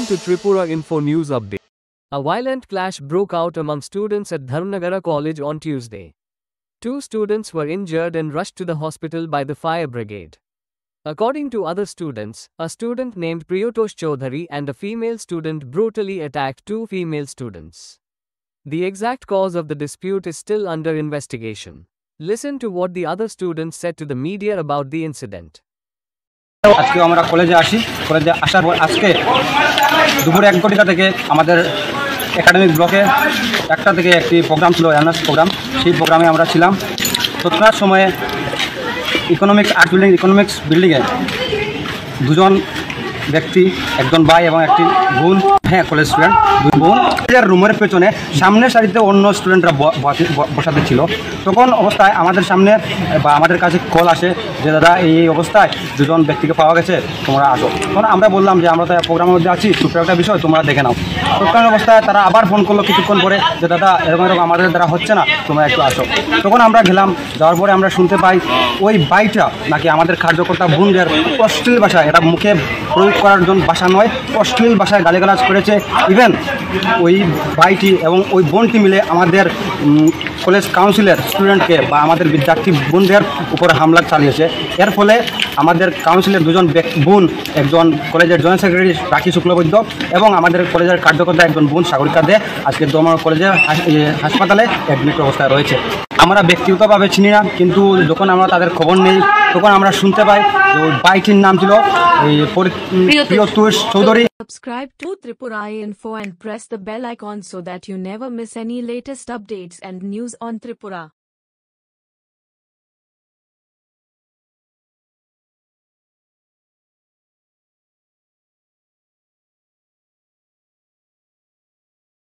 to Tripura Info News Update. A violent clash broke out among students at Dharmnagara College on Tuesday. Two students were injured and rushed to the hospital by the fire brigade. According to other students, a student named Priyotosh Chaudhary and a female student brutally attacked two female students. The exact cause of the dispute is still under investigation. Listen to what the other students said to the media about the incident. আজকে আমরা কলেজে আসার পর আজকে দুপুরে 1 ঘটিকা থেকে আমাদের academic ব্লকে একটা থেকে একটি প্রোগ্রাম ছিল, অ্যাওয়ারনেস প্রোগ্রাম। সেই প্রোগ্রামে আমরা ছিলাম। তৎক্ষণাৎ সময়ে ইকোনমিক্স বিল্ডিংয়ে দুজন ব্যক্তি, একজন ভাই এবং একটি বোন, কলেজ স্টুডেন্ট, দুই বোন, রুমের পেছনে সামনের সারিতে অন্য স্টুডেন্টরা বসাতে ছিল। তখন অবস্থায় আমাদের সামনে বা আমাদের কাছে কল আসে যে দাদা এই অবস্থায় দুজন ব্যক্তিকে পাওয়া গেছে, তোমরা আসো। তখন আমরা বললাম যে আমরা তো প্রোগ্রামের মধ্যে আছি, ছোট্ট একটা বিষয়, তোমরা দেখে নাও। তৎকালীন অবস্থায় তারা আবার ফোন করলো কিছুক্ষণ পরে যে দাদা এরকম আমাদের দ্বারা হচ্ছে না, তোমরা একটু আসো। তখন আমরা গেলাম, যাওয়ার পরে আমরা শুনতে পাই ওই বাইটা নাকি আমাদের কার্যকর্তা বোনদের অশ্লীল ভাষায়, এটা মুখে প্রয়োগ করার জন্য ভাষা নয়, অশ্লীল ভাষায় গালিগালাজ করেছে। ইভেন ওই ভাইটি এবং ওই বোনটি মিলে আমাদের কলেজ কাউন্সিলের স্টুডেন্টকে বা আমাদের বিদ্যার্থী বোনদের উপর হামলা চালিয়েছে। এর ফলে আমাদের কাউন্সিলের দুজন বোন, একজন কলেজের জয়েন্ট সেক্রেটারি রাখি শুক্লবৈদ্য এবং আমাদের কলেজের কার্যকর্তা একজন বোন সাগরিকা দে আজকে দমন কলেজের হাসপাতালে অ্যাডমিট অবস্থায় রয়েছে। আমরা ব্যক্তিগতভাবে চিনি না, কিন্তু যখন আমরা তাদের খবর নেই তখন আমরা শুনতে পাই যে ওই বাইটির নাম ছিল Priyatosh Chowdhury. Subscribe to Tripura Info and press the bell icon so that you never miss any latest updates and news on Tripura.